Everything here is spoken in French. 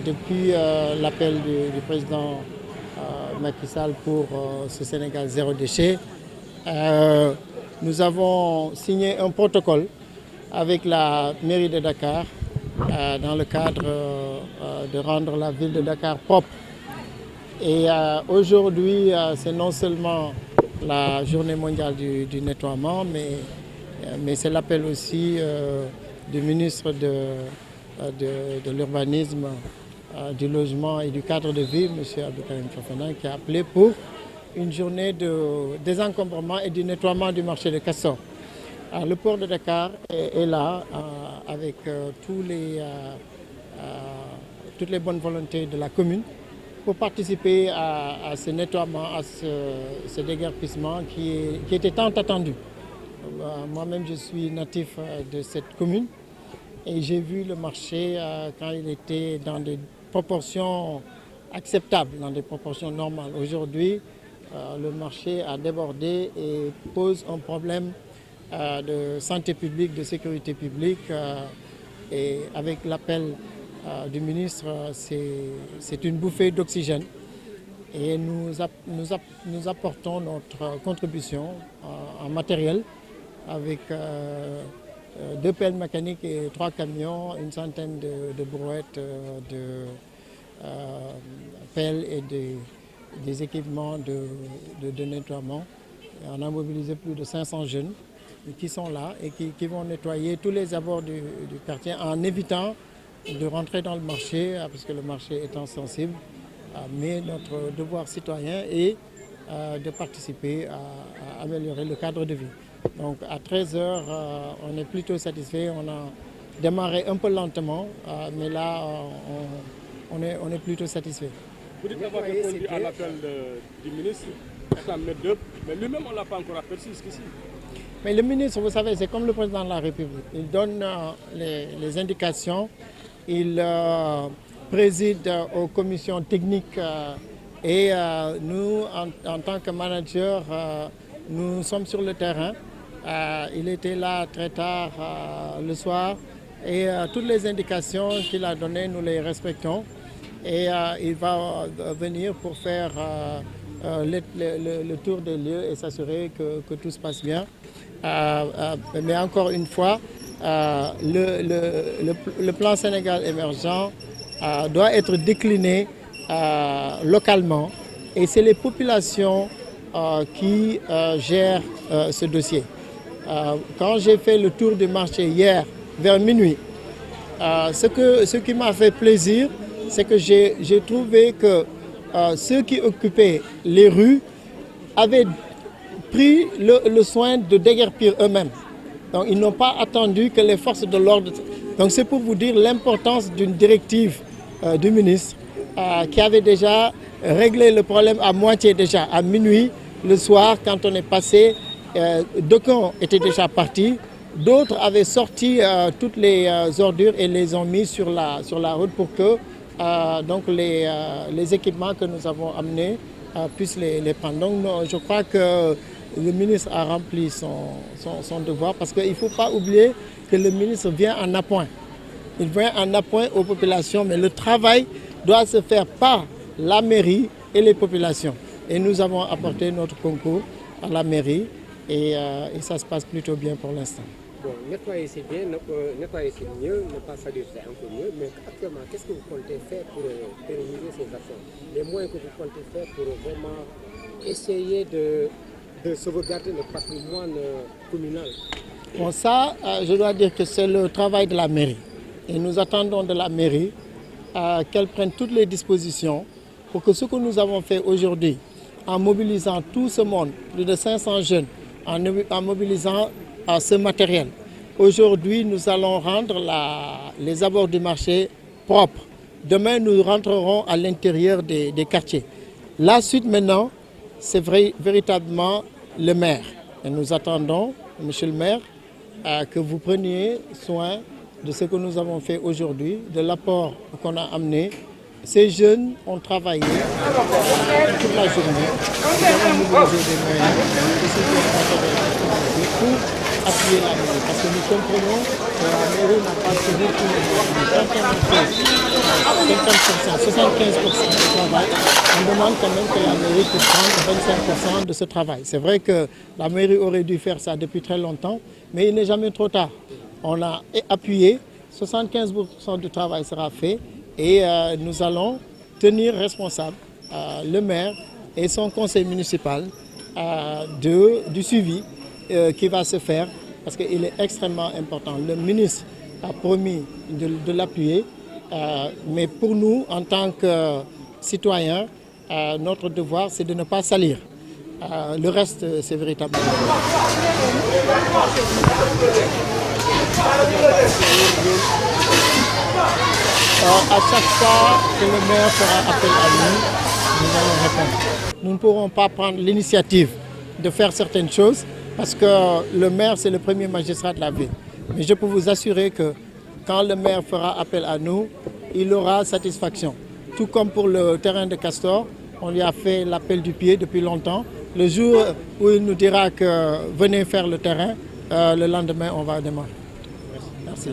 depuis l'appel du président Macky Sall pour ce Sénégal zéro déchet. Nous avons signé un protocole avec la mairie de Dakar dans le cadre de rendre la ville de Dakar propre. Et aujourd'hui, c'est non seulement la journée mondiale du nettoiement, mais c'est l'appel aussi du ministre de l'urbanisme, du logement et du cadre de vie, M. Abdoukarim Fofana, qui a appelé pour une journée de désencombrement et du nettoiement du marché de Castor. Le port de Dakar est là avec toutes les bonnes volontés de la commune pour participer à ce nettoiement, à ce déguerpissement qui était tant attendu. Moi-même, je suis natif de cette commune et j'ai vu le marché quand il était dans des proportions acceptables, dans des proportions normales. Aujourd'hui, le marché a débordé et pose un problème de santé publique, de sécurité publique. Et avec l'appel du ministre, c'est une bouffée d'oxygène. Et nous apportons notre contribution en matériel avec 2 pelles mécaniques et 3 camions, une centaine de brouettes, de pelles et des équipements de nettoiement. On a mobilisé plus de 500 jeunes qui sont là et qui vont nettoyer tous les abords du quartier en évitant de rentrer dans le marché parce que le marché étant sensible. Mais notre devoir citoyen est de participer à améliorer le cadre de vie. Donc à 13h, on est plutôt satisfait. On a démarré un peu lentement, mais là, on est plutôt satisfait. Vous dites avoir répondu à l'appel du ministre, mais lui-même, on ne l'a pas encore aperçu jusqu'ici. Mais le ministre, vous savez, c'est comme le président de la République. Il donne les indications, il préside aux commissions techniques et nous, en tant que manager, nous sommes sur le terrain. Il était là très tard le soir et toutes les indications qu'il a données, nous les respectons. Et il va venir pour faire le tour des lieux et s'assurer que tout se passe bien. Mais encore une fois, le plan Sénégal émergent doit être décliné localement et c'est les populations qui gèrent ce dossier. Quand j'ai fait le tour du marché hier vers minuit, ce qui m'a fait plaisir, c'est que j'ai trouvé que ceux qui occupaient les rues avaient pris le soin de déguerpir eux-mêmes. Donc ils n'ont pas attendu que les forces de l'ordre... Donc c'est pour vous dire l'importance d'une directive du ministre qui avait déjà réglé le problème à moitié déjà, à minuit, le soir, quand on est passé. D'aucuns étaient déjà partis, d'autres avaient sorti toutes les ordures et les ont mis sur la route pour que donc les équipements que nous avons amenés puissent les prendre. Donc je crois que le ministre a rempli son devoir parce qu'il ne faut pas oublier que le ministre vient en appoint. Il vient en appoint aux populations, mais le travail doit se faire par la mairie et les populations. Et nous avons apporté notre concours à la mairie et ça se passe plutôt bien pour l'instant. Bon, nettoyer c'est bien, nettoyer c'est mieux, ne pas salir c'est un peu mieux, mais actuellement, qu'est-ce que vous comptez faire pour pérenniser ces actions? Les moyens que vous comptez faire pour vraiment essayer de sauvegarder le patrimoine communal? Bon, ça, je dois dire que c'est le travail de la mairie. Et nous attendons de la mairie qu'elle prenne toutes les dispositions pour que ce que nous avons fait aujourd'hui, en mobilisant tout ce monde, plus de 500 jeunes, en mobilisant ce matériel. Aujourd'hui, nous allons rendre les abords du marché propres. Demain, nous rentrerons à l'intérieur des quartiers. La suite maintenant, c'est véritablement le maire. Et nous attendons, monsieur le maire, que vous preniez soin de ce que nous avons fait aujourd'hui, de l'apport qu'on a amené. Ces jeunes ont travaillé toute la journée. Nous avons mobilisé des moyens pour appuyer la mairie parce que nous comprenons que la mairie n'a pas toujours tous les moyens. Quand on a fait 75% du travail, on demande quand même que la mairie puisse prendre 25% de ce travail. C'est vrai que la mairie aurait dû faire ça depuis très longtemps, mais il n'est jamais trop tard. On a appuyé, 75% du travail sera fait et nous allons tenir responsable le maire et son conseil municipal du suivi qui va se faire parce qu'il est extrêmement important. Le ministre a promis de l'appuyer, mais pour nous, en tant que citoyens, notre devoir, c'est de ne pas salir. Le reste, c'est véritablement. À chaque fois que le maire fera appel à nous, nous allons répondre. Nous ne pourrons pas prendre l'initiative de faire certaines choses parce que le maire, c'est le premier magistrat de la ville. Mais je peux vous assurer que quand le maire fera appel à nous, il aura satisfaction. Tout comme pour le terrain de Castor, on lui a fait l'appel du pied depuis longtemps. Le jour où il nous dira que venez faire le terrain, le lendemain, on va démarrer. Merci.